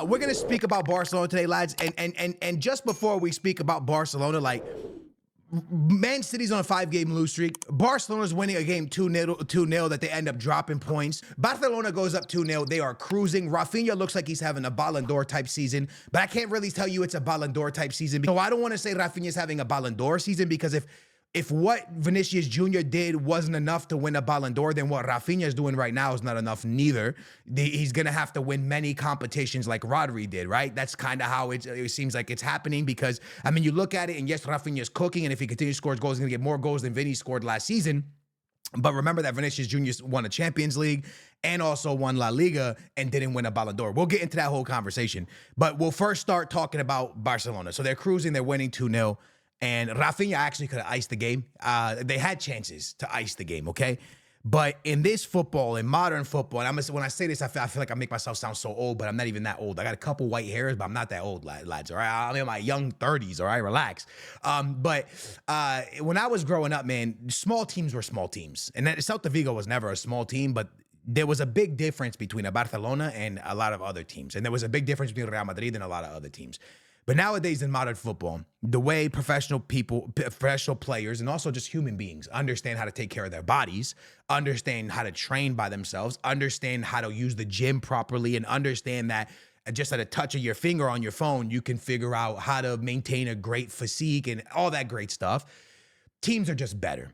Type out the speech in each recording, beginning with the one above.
We're gonna speak about Barcelona today, lads. And just before we speak about Barcelona, like Man City's on a 5-game lose streak. Barcelona's winning a game 2-0 that they end up dropping points. Barcelona goes up 2-0. They are cruising. Raphinha looks like he's having a Ballon d'Or type season, but I can't really tell you it's a Ballon d'Or type season. So I don't want to say Raphinha's having a Ballon d'Or season, because if what Vinicius Jr. did wasn't enough to win a Ballon d'Or, then what Raphinha is doing right now is not enough neither. He's going to have to win many competitions like Rodri did, right? That's kind of how it seems like it's happening, because, I mean, you look at it, and yes, Raphinha is cooking, and if he continues to score goals, he's going to get more goals than Vinny scored last season. But remember that Vinicius Jr. won a Champions League and also won La Liga and didn't win a Ballon d'Or. We'll get into that whole conversation. But we'll first start talking about Barcelona. So they're cruising, they're winning 2-0. And Raphinha actually could have iced the game. They had chances to ice the game, okay? But in this football, in modern football, and when I say this, I feel like I make myself sound so old, but I'm not even that old. I got a couple white hairs, but I'm not that old, lads, all right? I'm in my young 30s, all right? Relax. But when I was growing up, man, small teams were small teams. And Celta Vigo was never a small team, but there was a big difference between a Barcelona and a lot of other teams. And there was a big difference between Real Madrid and a lot of other teams. But nowadays in modern football, the way professional players, and also just human beings understand how to take care of their bodies, understand how to train by themselves, understand how to use the gym properly, and understand that just at a touch of your finger on your phone, you can figure out how to maintain a great physique and all that great stuff. Teams are just better.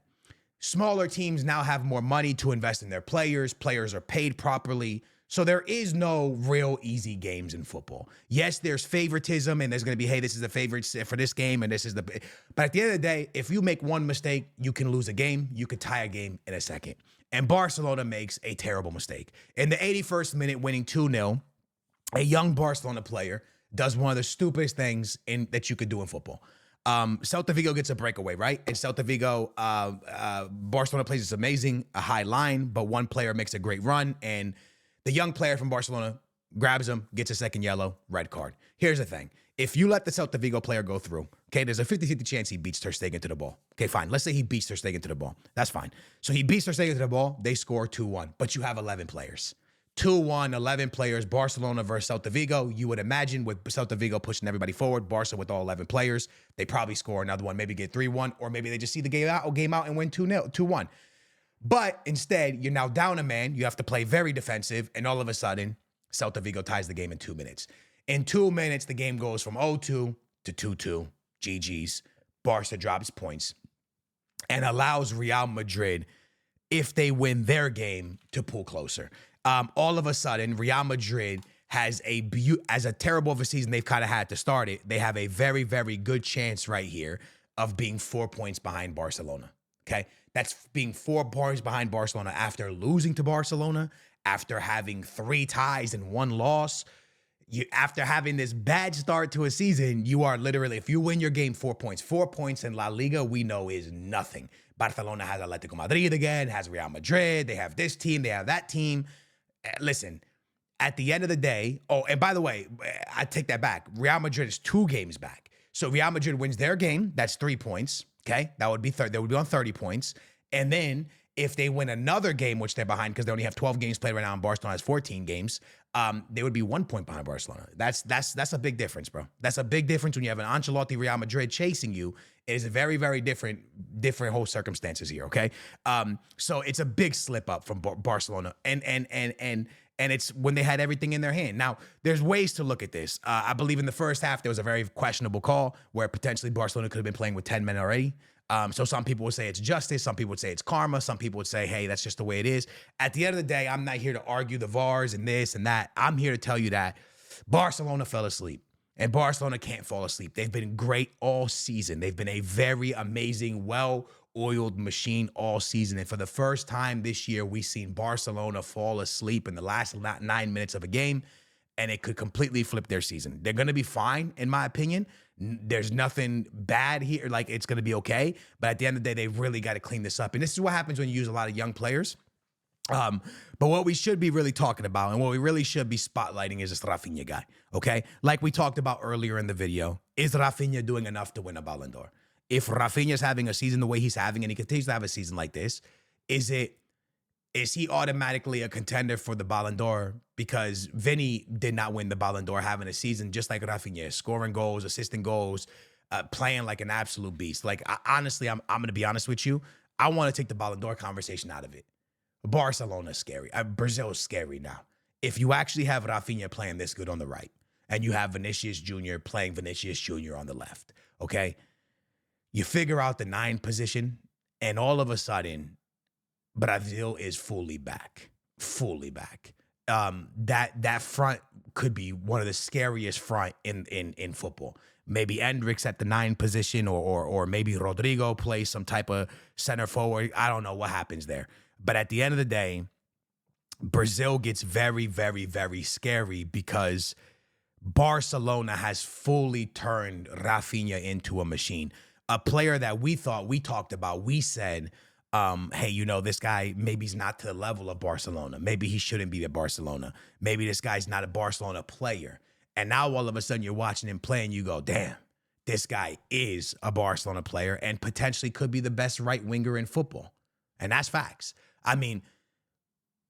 Smaller teams now have more money to invest in their players. Players are paid properly. So there is no real easy games in football. Yes, there's favoritism, and there's going to be, hey, this is the favorite for this game, and this is the... But at the end of the day, if you make one mistake, you can lose a game. You could tie a game in a second. And Barcelona makes a terrible mistake. In the 81st minute, winning 2-0, a young Barcelona player does one of the stupidest things that you could do in football. Celta Vigo gets a breakaway, right? And Celta Vigo, Barcelona plays this amazing, a high line, but one player makes a great run, and the young player from Barcelona grabs him, gets a second yellow, red card. Here's the thing. If you let the Celta Vigo player go through, okay, there's a 50-50 chance he beats Ter Stegen to the ball. Okay, fine. Let's say he beats Ter Stegen to the ball. That's fine. So he beats Ter Stegen to the ball. They score 2-1, but you have 11 players. 2-1, 11 players, Barcelona versus Celta Vigo. You would imagine with Celta Vigo pushing everybody forward, Barca with all 11 players, they probably score another one, maybe get 3-1, or maybe they just see the game out and win 2-1. But instead, you're now down a man. You have to play very defensive. And all of a sudden, Celta Vigo ties the game in 2 minutes. In 2 minutes, the game goes from 0-2 to 2-2. GG's. Barca drops points and allows Real Madrid, if they win their game, to pull closer. All of a sudden, Real Madrid has as a terrible of a season they've kind of had to start it, they have a very, very good chance right here of being 4 points behind Barcelona. Okay? That's being 4 points behind Barcelona after losing to Barcelona, after having 3 ties and 1 loss. After having this bad start to a season, you are literally, if you win your game, 4 points. 4 points in La Liga, we know is nothing. Barcelona has Atletico Madrid again, has Real Madrid. They have this team, they have that team. Listen, at the end of the day, oh, and by the way, I take that back. Real Madrid is 2 games back. So Real Madrid wins their game, that's 3 points. Okay, that would be they would be on 30 points. And then if they win another game, which they're behind because they only have 12 games played right now, and Barcelona has 14 games, they would be 1 point behind Barcelona. That's a big difference, bro. That's a big difference when you have an Ancelotti Real Madrid chasing you. It is a very, very different whole circumstances here. Okay, so it's a big slip up from Barcelona, and it's when they had everything in their hand. Now, there's ways to look at this. I believe in the first half, there was a very questionable call where potentially Barcelona could have been playing with 10 men already. So some people would say it's justice. Some people would say it's karma. Some people would say, hey, that's just the way it is. At the end of the day, I'm not here to argue the VARs and this and that. I'm here to tell you that Barcelona fell asleep. And Barcelona can't fall asleep. They've been great all season. They've been a very amazing, well-oiled machine all season. And for the first time this year, we've seen Barcelona fall asleep in the last 9 minutes of a game, and it could completely flip their season. They're going to be fine, in my opinion. There's nothing bad here. Like, it's going to be okay. But at the end of the day, they really got to clean this up. And this is what happens when you use a lot of young players. But what we should be really talking about and what we really should be spotlighting is this Raphinha guy, okay? Like we talked about earlier in the video, is Raphinha doing enough to win a Ballon d'Or? If Raphinha's having a season the way he's having and he continues to have a season like this, is it is he automatically a contender for the Ballon d'Or? Because Vinny did not win the Ballon d'Or having a season just like Raphinha, scoring goals, assisting goals, playing like an absolute beast. Like, honestly, I'm going to be honest with you. I want to take the Ballon d'Or conversation out of it. Barcelona's scary. Brazil's scary now. If you actually have Raphinha playing this good on the right, and you have Vinicius Jr. playing Vinicius Jr. on the left, okay? You figure out the 9 position, and all of a sudden, Brazil is fully back. Fully back. That front could be one of the scariest front in football. Maybe Endrick's at the 9 position, or maybe Rodrigo plays some type of center forward. I don't know what happens there. But at the end of the day, Brazil gets very, very, very scary because Barcelona has fully turned Raphinha into a machine. A player that we talked about, we said, hey, this guy, maybe he's not to the level of Barcelona. Maybe he shouldn't be at Barcelona. Maybe this guy's not a Barcelona player. And now all of a sudden you're watching him play and you go, damn, this guy is a Barcelona player and potentially could be the best right winger in football. And that's facts. I mean,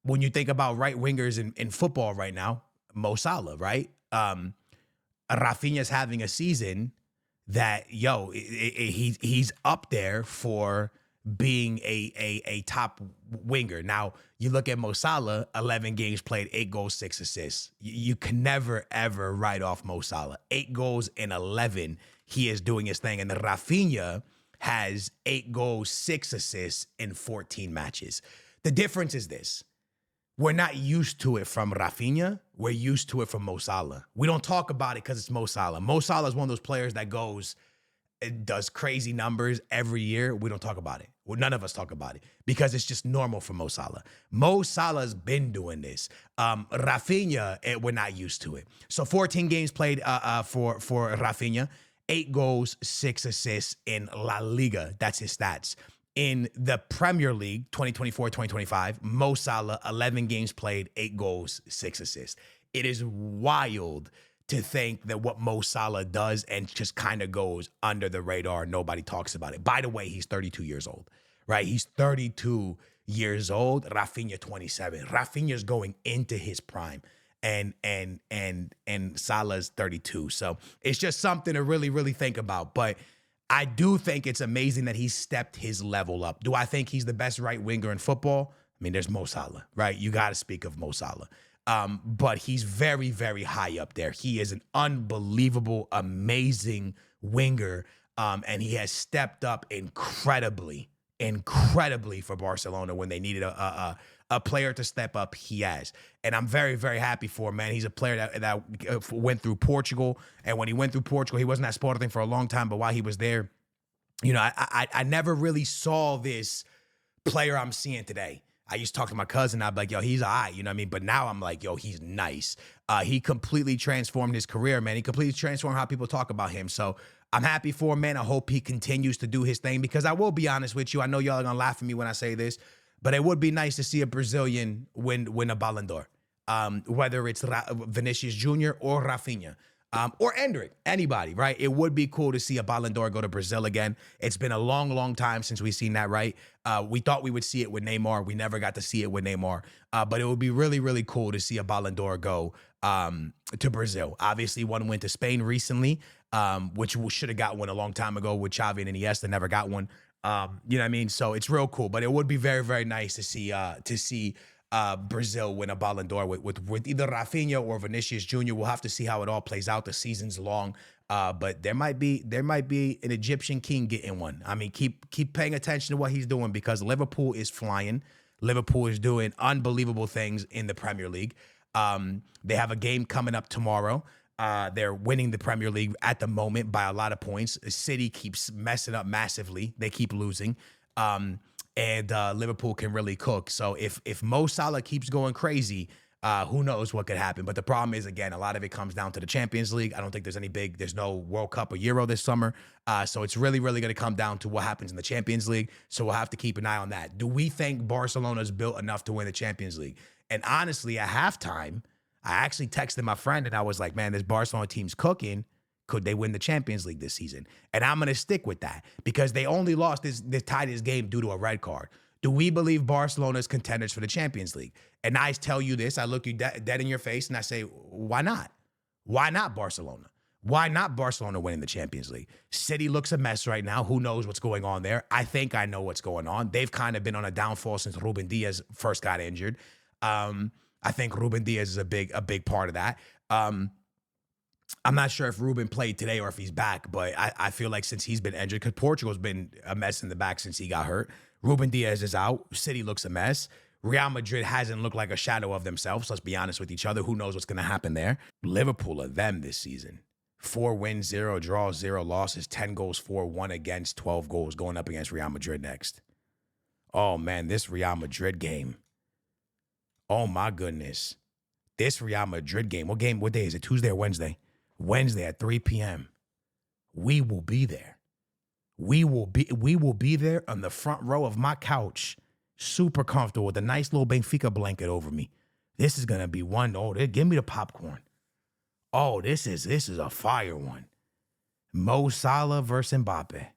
when you think about right wingers in football right now, Mo Salah, right? Raphinha's having a season that, he's up there for being a top winger. Now, you look at Mo Salah, 11 games played, 8 goals, 6 assists. You can never, ever write off Mo Salah. 8 goals in 11, he is doing his thing. And the Raphinha has 8 goals, 6 assists in 14 matches. The difference is this. We're not used to it from Raphinha. We're used to it from Mo Salah. We don't talk about it because it's Mo Salah. Mo Salah is one of those players that does crazy numbers every year. We don't talk about it. Well, none of us talk about it because it's just normal for Mo Salah. Mo Salah's been doing this. Raphinha, we're not used to it. So 14 games played for Raphinha, 8 goals, 6 assists in La Liga. That's his stats. In the Premier League, 2024-2025, Mo Salah, 11 games played, 8 goals, 6 assists. It is wild to think that what Mo Salah does and just kind of goes under the radar. Nobody talks about it. By the way, he's 32 years old, right? He's 32 years old. Raphinha, 27. Raphinha's going into his prime. And Salah's 32. So it's just something to really, really think about. But I do think it's amazing that he stepped his level up. Do I think he's the best right winger in football? I mean, there's Mo Salah, right? You got to speak of Mo Salah. But he's very, very high up there. He is an unbelievable, amazing winger. And he has stepped up incredibly for Barcelona when they needed a player to step up. He has. And I'm very, very happy for him, man. He's a player that went through Portugal. And when he went through Portugal, he wasn't at Sporting for a long time. But while he was there, I never really saw this player I'm seeing today. I used to talk to my cousin. I'd be like, yo, he's all right, you know what I mean? But now I'm like, yo, he's nice. He completely transformed his career, man. He completely transformed how people talk about him. So I'm happy for him, man. I hope he continues to do his thing because I will be honest with you. I know y'all are going to laugh at me when I say this, but it would be nice to see a Brazilian win a Ballon d'Or, whether it's Vinicius Jr. or Raphinha. Or Endrick, anybody, right? It would be cool to see a Ballon d'Or go to Brazil again. It's been a long, long time since we've seen that, right? We thought we would see it with Neymar. We never got to see it with Neymar. But it would be really, really cool to see a Ballon d'Or go to Brazil. Obviously, one went to Spain recently, which we should have got one a long time ago with Xavi and Iniesta. Never got one. You know what I mean? So it's real cool. But it would be very, very nice to see Brazil win a Ballon d'Or with either Raphinha or Vinicius Jr. We'll have to see how it all plays out. The season's long, but there might be an Egyptian king getting one. I mean, keep paying attention to what he's doing because Liverpool is flying. Liverpool is doing unbelievable things in the Premier League. They have a game coming up tomorrow. They're winning the Premier League at the moment by a lot of points. City keeps messing up massively. They keep losing. And Liverpool can really cook. So if Mo Salah keeps going crazy, who knows what could happen. But the problem is, again, a lot of it comes down to the Champions League. I don't think there's no World Cup or Euro this summer. So it's really, really going to come down to what happens in the Champions League. So we'll have to keep an eye on that. Do we think Barcelona's built enough to win the Champions League? And honestly, at halftime, I actually texted my friend and I was like, man, this Barcelona team's cooking. Could they win the Champions League this season? And I'm going to stick with that because they only lost they tied this game due to a red card. Do we believe Barcelona is contenders for the Champions League? And I tell you this, I look you dead in your face and I say, why not? Why not Barcelona? Why not Barcelona winning the Champions League? City looks a mess right now. Who knows what's going on there? I think I know what's going on. They've kind of been on a downfall since Ruben Diaz first got injured. I think Ruben Diaz is a big part of that. I'm not sure if Ruben played today or if he's back, but I feel like since he's been injured, because Portugal's been a mess in the back since he got hurt. Ruben Diaz is out. City looks a mess. Real Madrid hasn't looked like a shadow of themselves. Let's be honest with each other. Who knows what's going to happen there? Liverpool are them this season. 4 wins, 0 draws, 0 losses, 10 goals for, 1 against, 12 goals going up against Real Madrid next. Oh, man, this Real Madrid game. Oh, my goodness. This Real Madrid game. What day is it? Tuesday or Wednesday? Wednesday at 3 p.m. We will be there. We will be there on the front row of my couch, super comfortable with a nice little Benfica blanket over me. This is going to be one. Oh, give me the popcorn. Oh, this is a fire one. Mo Salah versus Mbappe.